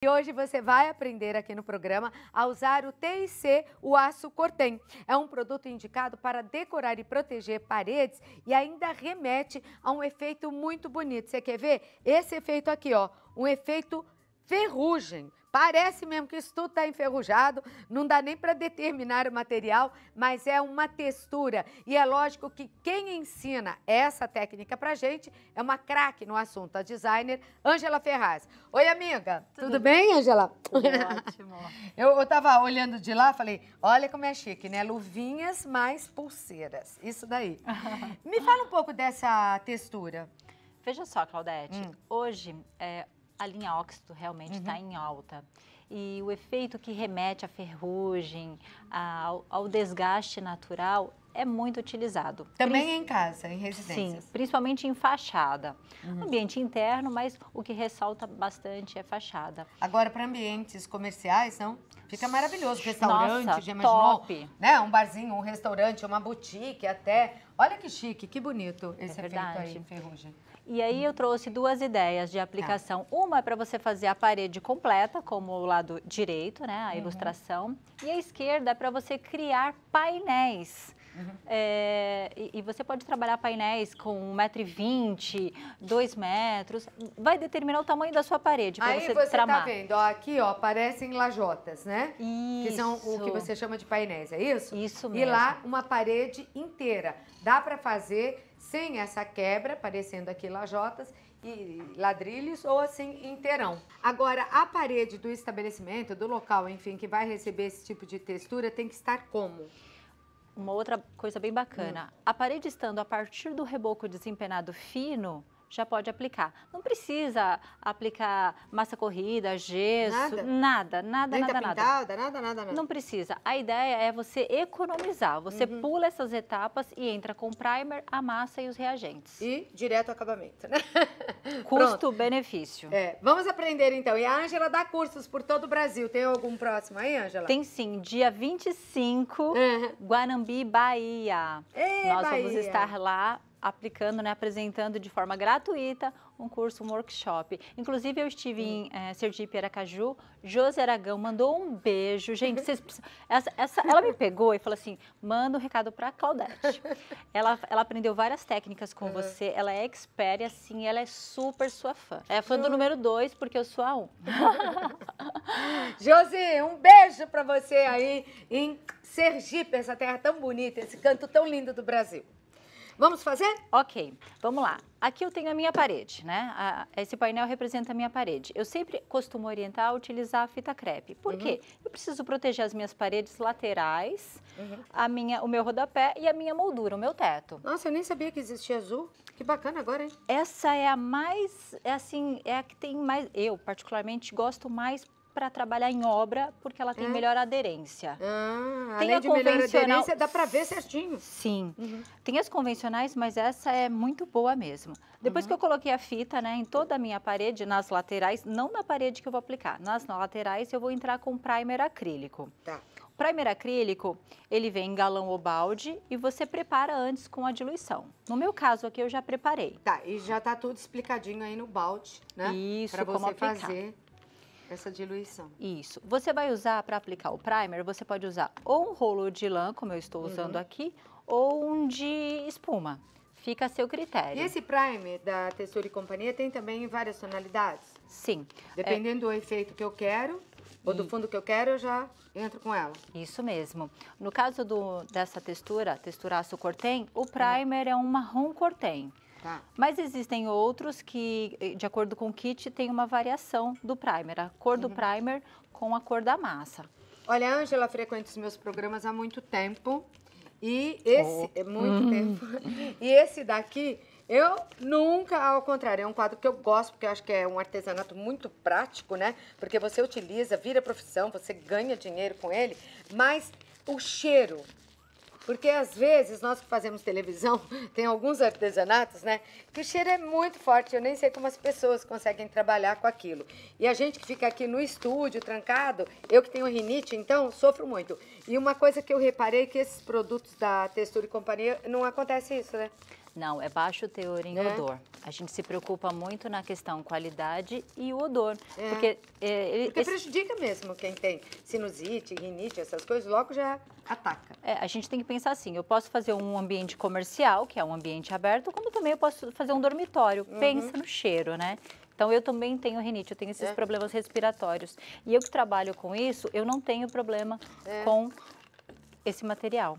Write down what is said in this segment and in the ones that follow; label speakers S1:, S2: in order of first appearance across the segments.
S1: E hoje você vai aprender aqui no programa a usar o TIC, o aço Cortem. É um produto indicado para decorar e proteger paredes e ainda remete a um efeito muito bonito. Você quer ver? Esse efeito aqui, ó, um efeito ferrugem. Parece mesmo que isso tudo está enferrujado, não dá nem para determinar o material, mas é uma textura. E é lógico que quem ensina essa técnica pra gente é uma craque no assunto, a designer Ângela Ferraz. Oi, amiga. Tudo bem, Ângela?
S2: Tudo ótimo.
S1: Eu tava olhando de lá, falei, olha como é chique, né? Luvinhas mais pulseiras, isso daí. Me fala um pouco dessa textura.
S2: Veja só, Claudete, hoje a linha óxido realmente está em alta. E o efeito que remete à ferrugem, ao desgaste natural, é muito utilizado.
S1: Também em casa, em residências?
S2: Sim, principalmente em fachada. Ambiente interno, mas o que ressalta bastante é fachada.
S1: Agora, para ambientes comerciais, não? Fica maravilhoso. Restaurante,
S2: Nossa,
S1: já imaginou?
S2: top.
S1: Né? Um barzinho, um restaurante, uma boutique até. Olha que chique, que bonito esse efeito
S2: verdade.
S1: aí, ferrugem.
S2: E aí eu trouxe duas ideias de aplicação. Uma é para você fazer a parede completa, como o lado direito, né, a ilustração. E a esquerda é para você criar painéis. E você pode trabalhar painéis com 1,20 m, 2 metros. Vai determinar o tamanho da sua parede para você tramar.
S1: Tá vendo, ó, aqui ó, parecem lajotas, né?
S2: Isso.
S1: Que são o que você chama de painéis, é isso?
S2: Isso
S1: E
S2: mesmo.
S1: lá uma parede inteira. Dá para fazer sem essa quebra, parecendo aqui lajotas e ladrilhos, ou assim inteirão. Agora, a parede do estabelecimento, do local, enfim, que vai receber esse tipo de textura, tem que estar como?
S2: Uma outra coisa bem bacana, a parede estando a partir do reboco desempenado fino, já pode aplicar. Não precisa aplicar massa corrida, gesso, nada.
S1: Nem tá pintada, nada.
S2: Não precisa. A ideia é você economizar. Você pula essas etapas e entra com primer, a massa e os reagentes.
S1: E direto ao acabamento, né?
S2: Custo-benefício.
S1: Vamos aprender então. E a Ângela dá cursos por todo o Brasil. Tem algum próximo aí, Ângela?
S2: Tem sim. Dia 25, Guanambi, Bahia. Nós vamos estar lá aplicando, né, apresentando de forma gratuita um curso, um workshop. Inclusive, eu estive em Sergipe, Aracaju. Josi Aragão mandou um beijo. Gente, vocês precisam... ela me pegou e falou assim, manda um recado para a Claudete. Ela aprendeu várias técnicas com você, ela é expert e assim, ela é super sua fã. É fã do número 2, porque eu sou a 1.
S1: Josi, um beijo para você aí em Sergipe, essa terra tão bonita, esse canto tão lindo do Brasil. Vamos fazer?
S2: Ok, vamos lá. Aqui eu tenho a minha parede, né? Esse painel representa a minha parede. Eu sempre costumo orientar a utilizar a fita crepe. Por quê? Eu preciso proteger as minhas paredes laterais, o meu rodapé e a minha moldura, o meu teto.
S1: Nossa, eu nem sabia que existia azul. Que bacana agora, hein?
S2: Essa é a mais, é a que tem mais, eu particularmente gosto mais para trabalhar em obra, porque ela tem melhor aderência.
S1: Tem além de melhor aderência, dá para ver certinho.
S2: Sim. Tem as convencionais, mas essa é muito boa mesmo. Depois que eu coloquei a fita, né, em toda a minha parede, nas laterais, não na parede que eu vou aplicar, nas laterais eu vou entrar com primer acrílico.
S1: Tá.
S2: O primer acrílico, ele vem em galão ou balde e você prepara antes com a diluição. No meu caso aqui, eu já preparei.
S1: Tá, e já tá tudo explicadinho aí no balde, né?
S2: Isso,
S1: pra
S2: como
S1: você
S2: aplicar.
S1: fazer essa diluição.
S2: Isso. Você vai usar, para aplicar o primer, você pode usar ou um rolo de lã, como eu estou usando aqui, ou um de espuma. Fica a seu critério.
S1: E esse primer da Textura e Companhia tem também várias tonalidades?
S2: Sim.
S1: Dependendo do efeito que eu quero, ou do fundo que eu quero, eu já entro com ela.
S2: Isso mesmo. No caso dessa textura aço Cortem, o primer é um marrom Cortem.
S1: Tá.
S2: Mas existem outros que, de acordo com o kit, tem uma variação do primer. A cor do primer com a cor da massa.
S1: Olha, a Ângela frequenta os meus programas há muito tempo. E esse... Muito tempo. E esse daqui, eu nunca, ao contrário, é um quadro que eu gosto, porque eu acho que é um artesanato muito prático, né? Porque você utiliza, vira profissão, você ganha dinheiro com ele. Mas o cheiro... Porque, às vezes, nós que fazemos televisão, tem alguns artesanatos, né? Que o cheiro é muito forte, eu nem sei como as pessoas conseguem trabalhar com aquilo. E a gente que fica aqui no estúdio, trancado, eu que tenho rinite, então, sofro muito. E uma coisa que eu reparei, que esses produtos da Textura e Companhia, não acontece isso, né?
S2: Não, é baixo teor em odor. A gente se preocupa muito na questão qualidade e o odor. Porque
S1: prejudica mesmo quem tem sinusite, rinite, essas coisas, logo já ataca.
S2: A gente tem que pensar assim, eu posso fazer um ambiente comercial, que é um ambiente aberto, como também eu posso fazer um dormitório. Pensa no cheiro, né? Então, eu também tenho rinite, eu tenho esses problemas respiratórios. E eu que trabalho com isso, eu não tenho problema com esse material.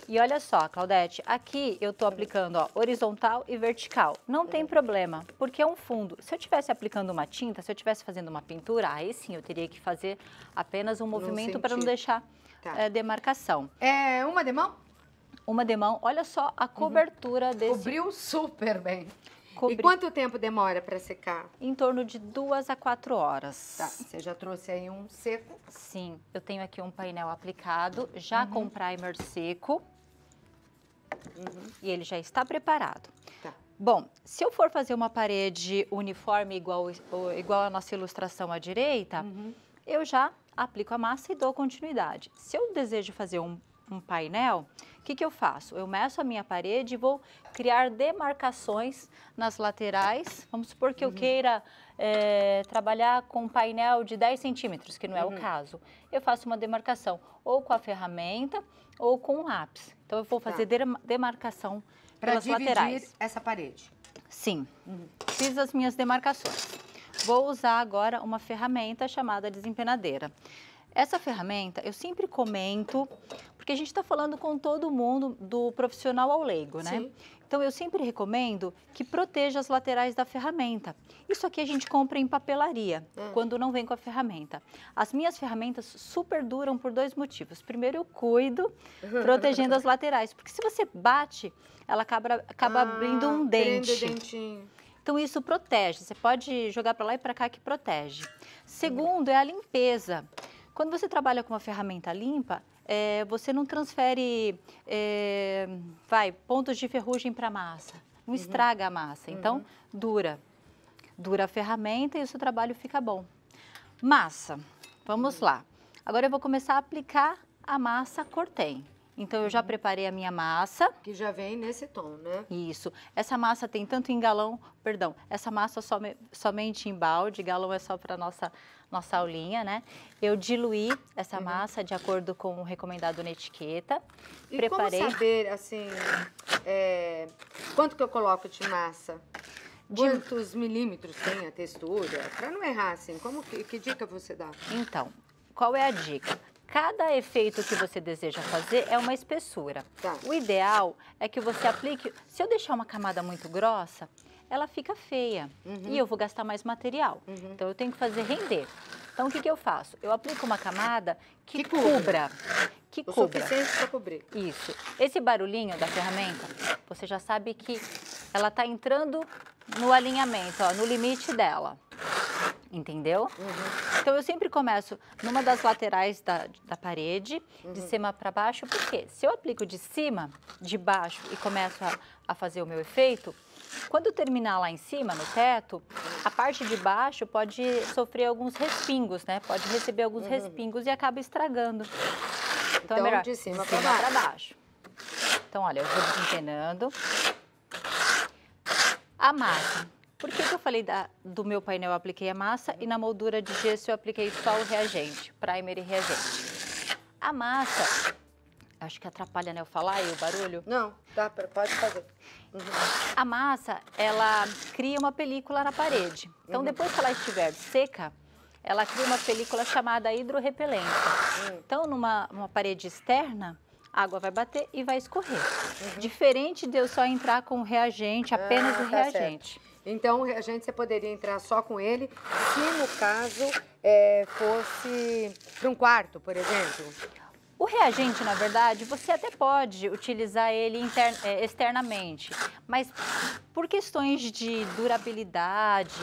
S2: E olha só, Claudete, aqui eu tô aplicando, ó, horizontal e vertical. Não tem problema, porque é um fundo. Se eu estivesse aplicando uma tinta, se eu estivesse fazendo uma pintura, aí sim eu teria que fazer apenas um movimento para não deixar demarcação.
S1: É uma demão?
S2: Uma demão. Olha só a cobertura desse...
S1: Cobriu super bem. E quanto tempo demora para secar?
S2: Em torno de 2 a 4 horas.
S1: Tá, você já trouxe aí um seco?
S2: Sim, eu tenho aqui um painel aplicado, já com primer seco. E ele já está preparado.
S1: Tá.
S2: Bom, se eu for fazer uma parede uniforme igual a nossa ilustração à direita, eu já aplico a massa e dou continuidade. Se eu desejo fazer um painel, o que eu faço? Eu meço a minha parede e vou criar demarcações nas laterais. Vamos supor que eu queira trabalhar com um painel de 10 centímetros, que não é o caso. Eu faço uma demarcação ou com a ferramenta ou com um lápis. Então, eu vou fazer demarcação pelas laterais.
S1: Para dividir essa parede?
S2: Sim. Fiz as minhas demarcações. Vou usar agora uma ferramenta chamada desempenadeira. Essa ferramenta eu sempre comento, porque a gente está falando com todo mundo do profissional ao leigo, né?
S1: Sim.
S2: Então, eu sempre recomendo que proteja as laterais da ferramenta. Isso aqui a gente compra em papelaria, quando não vem com a ferramenta. As minhas ferramentas super duram por 2 motivos. Primeiro, eu cuido protegendo as laterais, porque se você bate, ela acaba abrindo um dente.
S1: Dentinho.
S2: Então, isso protege. Você pode jogar para lá e para cá que protege. Segundo, é a limpeza. Quando você trabalha com uma ferramenta limpa, você não transfere pontos de ferrugem para a massa, não estraga a massa, então dura a ferramenta e o seu trabalho fica bom. Massa, vamos lá. Agora eu vou começar a aplicar a massa Cortem. Então, eu já preparei a minha massa.
S1: Que já vem nesse tom, né?
S2: Isso. Essa massa tem tanto em galão, essa massa somente em balde, galão é só para nossa aulinha, né? Eu diluí essa massa de acordo com o recomendado na etiqueta.
S1: E
S2: preparei.
S1: Como saber, assim, quanto que eu coloco de massa? Quantos milímetros tem a textura? Para não errar, assim, que dica você dá?
S2: Então, qual é a dica? Cada efeito que você deseja fazer é uma espessura.
S1: Tá.
S2: O ideal é que você aplique... Se eu deixar uma camada muito grossa, ela fica feia e eu vou gastar mais material. Então, eu tenho que fazer render. Então, o que eu faço? Eu aplico uma camada que cubra.
S1: O suficiente para cobrir.
S2: Isso. Esse barulhinho da ferramenta, você já sabe que ela está entrando no alinhamento, ó, no limite dela. Entendeu? Então, eu sempre começo numa das laterais da parede, de cima para baixo, porque se eu aplico de cima, de baixo e começo a fazer o meu efeito, quando eu terminar lá em cima, no teto, a parte de baixo pode sofrer alguns respingos, né? Pode receber alguns respingos e acaba estragando. Então é melhor
S1: de cima para
S2: baixo. Então, olha, eu vou desempenando. A massa. Por que eu falei do meu painel eu apliquei a massa e na moldura de gesso eu apliquei só o reagente, primer e reagente? A massa, acho que atrapalha, né, eu falar e o barulho?
S1: Não, pode fazer.
S2: A massa, ela cria uma película na parede. Então, depois que ela estiver seca, ela cria uma película chamada hidrorrepelente. Então, numa parede externa, a água vai bater e vai escorrer. Diferente de eu só entrar com o reagente, apenas o reagente.
S1: Certo. Então, o reagente você poderia entrar só com ele, se no caso fosse para um quarto, por exemplo.
S2: O reagente, na verdade, você até pode utilizar ele externamente, mas por questões de durabilidade,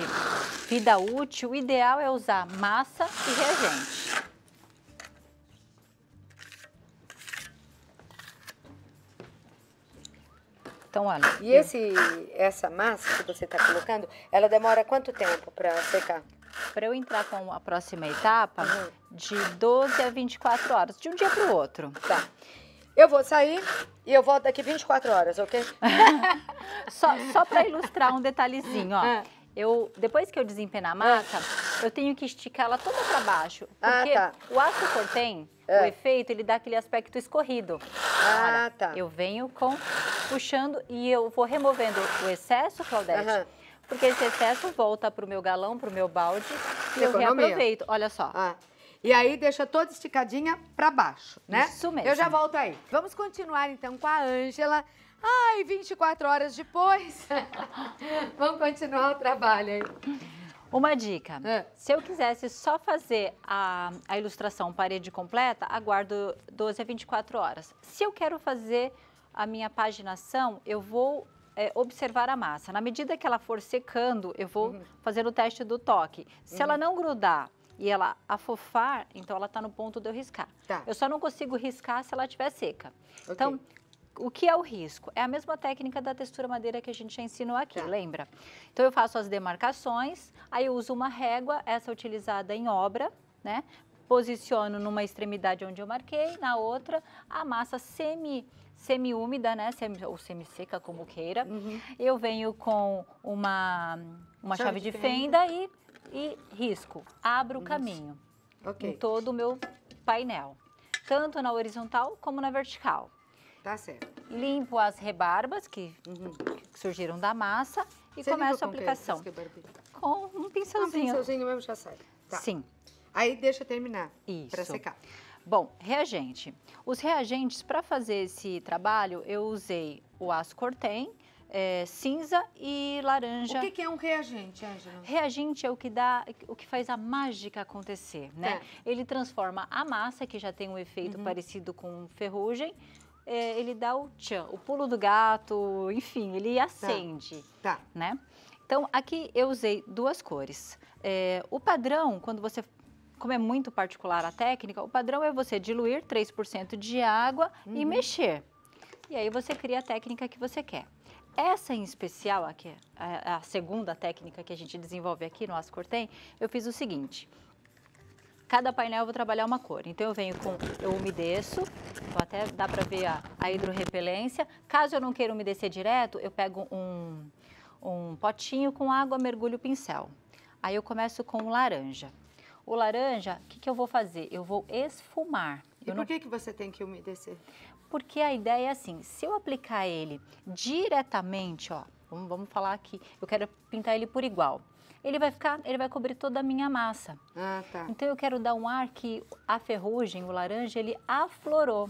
S2: vida útil, o ideal é usar massa e reagente. Então, olha.
S1: E essa massa que você está colocando, ela demora quanto tempo para secar?
S2: Para eu entrar com a próxima etapa, de 12 a 24 horas, de um dia para o outro.
S1: Tá. Eu vou sair e eu volto daqui 24 horas, ok?
S2: Só para ilustrar um detalhezinho, ó. Depois que eu desempenar a massa, eu tenho que esticar ela toda para baixo. Porque o aço cortem, o efeito, ele dá aquele aspecto escorrido. Olha, eu venho puxando e eu vou removendo o excesso, Claudete. Porque esse excesso volta para o meu galão, para o meu balde, e eu reaproveito. Olha só.
S1: E aí deixa toda esticadinha para baixo, né?
S2: Isso mesmo.
S1: Eu já volto aí. Vamos continuar então com a Ângela. Ai, 24 horas depois. Vamos continuar o trabalho aí.
S2: Uma dica, se eu quisesse só fazer a ilustração parede completa, aguardo 12 a 24 horas. Se eu quero fazer a minha paginação, eu vou observar a massa. Na medida que ela for secando, eu vou fazer o teste do toque. Se ela não grudar e ela afofar, então ela está no ponto de eu riscar. Eu só não consigo riscar se ela estiver seca. Então, o que é o risco? É a mesma técnica da textura madeira que a gente já ensinou aqui, lembra? Então, eu faço as demarcações, aí eu uso uma régua, essa utilizada em obra, né? Posiciono numa extremidade onde eu marquei, na outra, a massa semi-úmida, né? Ou semi-seca, como queira. Eu venho com uma chave de fenda e risco. Abro o caminho em todo o meu painel, tanto na horizontal como na vertical.
S1: Tá certo.
S2: Limpo as rebarbas que surgiram da massa e começo a aplicação. Com um pincelzinho.
S1: Um pincelzinho mesmo já sai.
S2: Sim.
S1: Aí deixa terminar para secar.
S2: Bom, reagente. Os reagentes, para fazer esse trabalho, eu usei o aço cortem, cinza e laranja.
S1: O que é um reagente, Ângela?
S2: Reagente é o que faz a mágica acontecer, né? Ele transforma a massa, que já tem um efeito parecido com ferrugem, ele dá o tchan, o pulo do gato, enfim, ele acende, né? Então, aqui eu usei duas cores. O padrão, como é muito particular a técnica, o padrão é você diluir 3% de água e mexer. E aí você cria a técnica que você quer. Essa em especial, aqui, a segunda técnica que a gente desenvolve aqui no aço cortem, eu fiz o seguinte. Cada painel eu vou trabalhar uma cor. Então, eu umedeço, então até dá para ver a hidrorrepelência. Caso eu não queira umedecer direto, eu pego um potinho com água, mergulho o pincel. Aí eu começo com o laranja. O laranja, o que eu vou fazer? Eu vou esfumar.
S1: E por que você tem que umedecer?
S2: Porque a ideia é assim, se eu aplicar ele diretamente, ó, vamos falar aqui, eu quero pintar ele por igual. Ele vai cobrir toda a minha massa. Então, eu quero dar um ar que a ferrugem, o laranja, ele aflorou.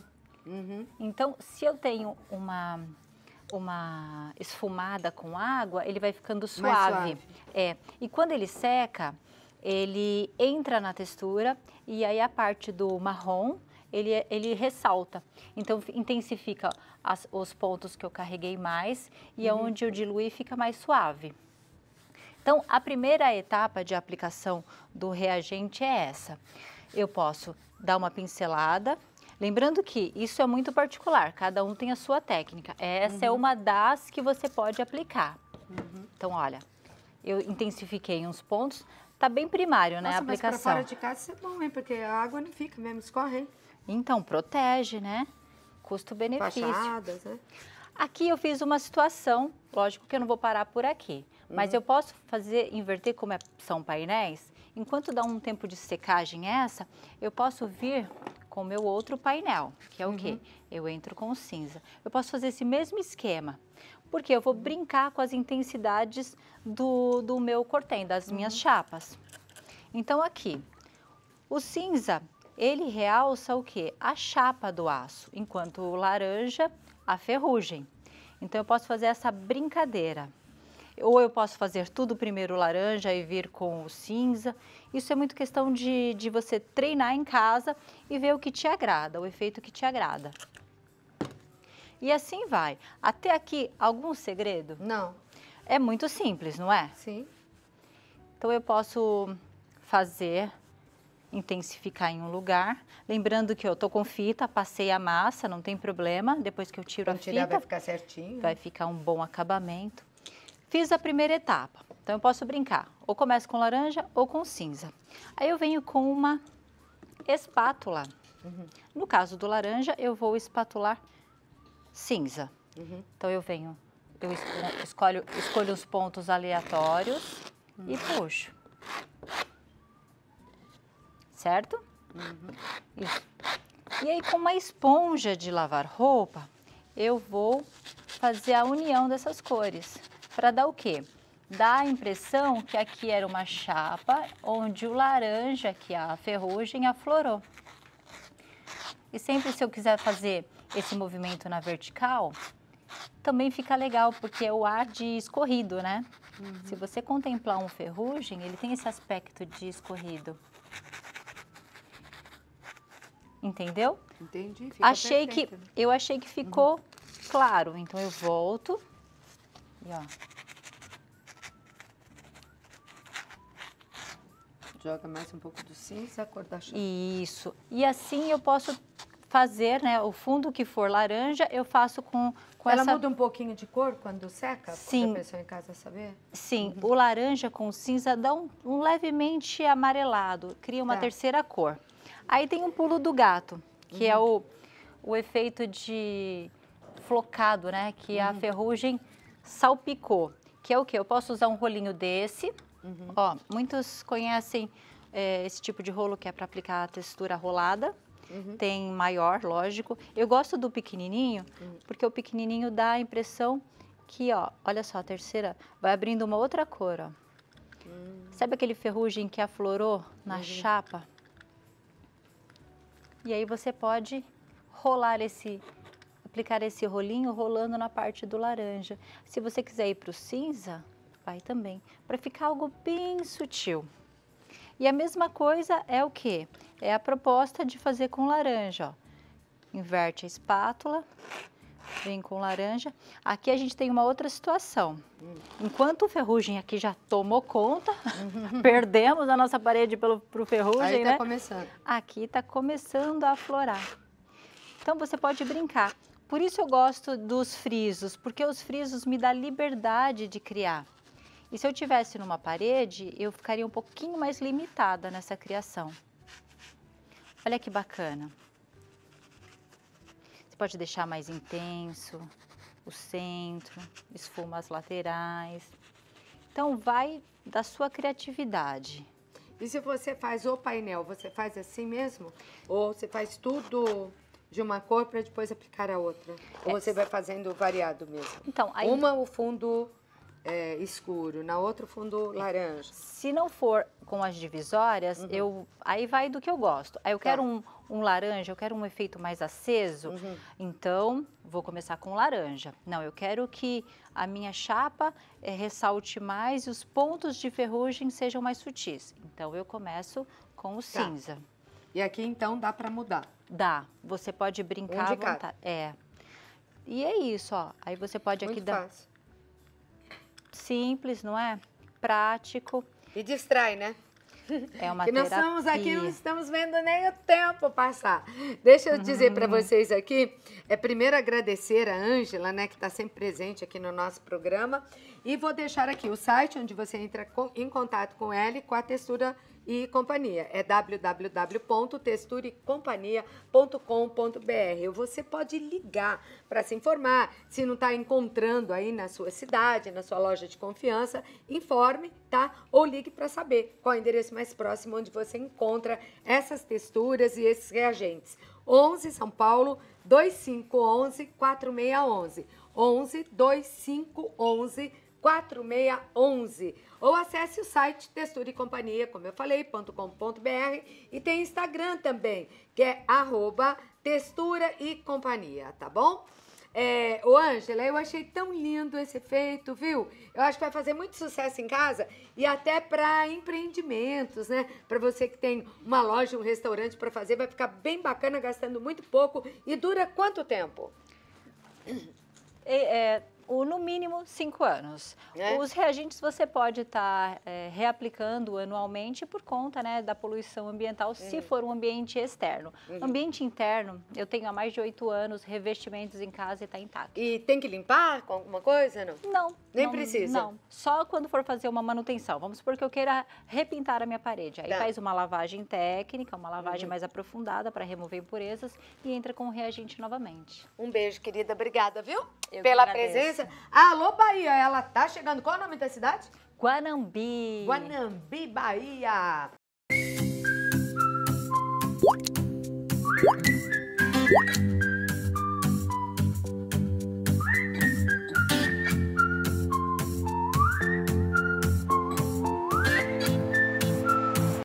S2: Então, se eu tenho uma esfumada com água, ele vai ficando suave. E quando ele seca, ele entra na textura e aí a parte do marrom, ele ressalta. Então, intensifica os pontos que eu carreguei mais e onde eu diluí fica mais suave. Então, a primeira etapa de aplicação do reagente é essa. Eu posso dar uma pincelada, lembrando que isso é muito particular, cada um tem a sua técnica. Essa é uma das que você pode aplicar. Então, olha, eu intensifiquei uns pontos, tá bem primário, né, a aplicação.
S1: Mas para fora de casa isso é bom, hein? Porque a água não fica mesmo, escorre, hein?
S2: Então, protege, né? Custo-benefício.
S1: Fachadas, né?
S2: Aqui eu fiz uma situação, lógico que eu não vou parar por aqui, mas eu posso inverter como são painéis, enquanto dá um tempo de secagem eu posso vir com o meu outro painel, que é o quê? Eu entro com o cinza. Eu posso fazer esse mesmo esquema, porque eu vou brincar com as intensidades do meu cortem, das minhas chapas. Então aqui, o cinza, ele realça o quê? A chapa do aço, enquanto o laranja, a ferrugem. Então, eu posso fazer essa brincadeira. Ou eu posso fazer tudo primeiro laranja e vir com o cinza. Isso é muito questão de você treinar em casa e ver o que te agrada, o efeito que te agrada. E assim vai. Até aqui, algum segredo?
S1: Não.
S2: É muito simples, não é?
S1: Sim.
S2: Então, eu posso intensificar em um lugar. Lembrando que eu tô com fita, passei a massa, não tem problema. Depois que eu tiro a fita,
S1: vai ficar certinho.
S2: Vai ficar um bom acabamento. Fiz a primeira etapa, então eu posso brincar. Ou começo com laranja ou com cinza. Aí eu venho com uma espátula. No caso do laranja, eu vou espatular cinza. Então, eu escolho os pontos aleatórios e puxo. Certo? Isso. E aí, com uma esponja de lavar roupa, eu vou fazer a união dessas cores. Para dar o quê? Dá a impressão que aqui era uma chapa onde o laranja, que é a ferrugem, aflorou. E sempre se eu quiser fazer esse movimento na vertical, também fica legal, porque é o ar de escorrido, né? Se você contemplar um ferrugem, ele tem esse aspecto de escorrido. Entendeu?
S1: Entendi, fica perfeito.
S2: Eu achei que ficou claro, então eu volto e ó.
S1: Joga mais um pouco do cinza, a cor da chapa.
S2: Isso. E assim eu posso fazer, né, o fundo que for laranja, eu faço com
S1: Ela
S2: essa...
S1: muda um pouquinho de cor quando seca?
S2: Sim.
S1: Para a pessoa em casa saber?
S2: Sim, o laranja com o cinza dá um levemente amarelado, cria uma terceira cor. Aí tem um pulo do gato, que é o efeito de flocado, né, que a ferrugem salpicou. Que é o quê? Eu posso usar um rolinho desse, ó, muitos conhecem esse tipo de rolo que é para aplicar a textura rolada. Tem maior, lógico. Eu gosto do pequenininho, porque o pequenininho dá a impressão que, ó, olha só, a terceira vai abrindo uma outra cor, ó. Sabe aquele ferrugem que aflorou na chapa? E aí você pode aplicar esse rolinho rolando na parte do laranja. Se você quiser ir para o cinza, vai também, para ficar algo bem sutil. E a mesma coisa é o quê? É a proposta de fazer com laranja, ó. Inverte a espátula, vem com laranja. Aqui a gente tem uma outra situação. Enquanto o ferrugem aqui já tomou conta, perdemos a nossa parede pro ferrugem,
S1: aí
S2: né?
S1: Tá começando.
S2: Aqui tá começando a aflorar. Então você pode brincar. Por isso eu gosto dos frisos, porque os frisos me dão liberdade de criar. E se eu tivesse numa parede, eu ficaria um pouquinho mais limitada nessa criação. Olha que bacana. Você pode deixar mais intenso o centro, esfuma as laterais. Então, vai da sua criatividade.
S1: E se você faz o painel, você faz assim mesmo? Ou você faz tudo de uma cor para depois aplicar a outra? Ou você vai fazendo variado mesmo?
S2: Então, aí...
S1: Uma o fundo escuro, na outra o fundo laranja.
S2: Se não for com as divisórias, aí vai do que eu gosto. Aí eu quero um laranja, eu quero um efeito mais aceso, então vou começar com laranja. Não, eu quero que a minha chapa ressalte mais e os pontos de ferrugem sejam mais sutis. Então eu começo com o cinza.
S1: E aqui então dá para mudar?
S2: Dá, você pode brincar à vontade. E é isso, ó. Aí você pode aqui dar...
S1: Fácil.
S2: Simples, não é? Prático.
S1: E distrai, né?
S2: É uma
S1: que nós
S2: terapia.
S1: estamos aqui, não estamos vendo nem o tempo passar. Deixa eu dizer para vocês aqui, primeiro agradecer a Ângela, né, que está sempre presente aqui no nosso programa. E vou deixar aqui o site onde você entra em contato com ela e com a Textura e Companhia. É www.texturaecompanhia.com.br. Você pode ligar para se informar. Se não está encontrando aí na sua cidade, na sua loja de confiança, informe, tá? Ou ligue para saber qual é o endereço mais próximo onde você encontra essas texturas e esses reagentes. 11 São Paulo, 2511 4611. 11 2511 4611. Ou acesse o site Textura e Companhia, como eu falei, .com.br, e tem Instagram também, que é @Textura e Companhia, tá bom? Ô Ângela, eu achei tão lindo esse efeito, viu? Eu acho que vai fazer muito sucesso em casa e até para empreendimentos, né? Para você que tem uma loja, um restaurante para fazer, vai ficar bem bacana, gastando muito pouco. E dura quanto tempo?
S2: no mínimo 5 anos. Os reagentes você pode estar reaplicando anualmente por conta, né, da poluição ambiental, se for um ambiente externo. Ambiente interno, eu tenho há mais de 8 anos revestimentos em casa e está intacto.
S1: E tem que limpar com alguma coisa, não?
S2: Não.
S1: Nem precisa?
S2: Não, só quando for fazer uma manutenção. Vamos supor que eu queira repintar a minha parede. Aí faz uma lavagem técnica, uma lavagem mais aprofundada para remover impurezas e entra com o reagente novamente.
S1: Um beijo, querida. Obrigada, viu? Pela presença. Alô, Bahia, ela tá chegando. Qual é o nome da cidade?
S2: Guanambi.
S1: Guanambi, Bahia.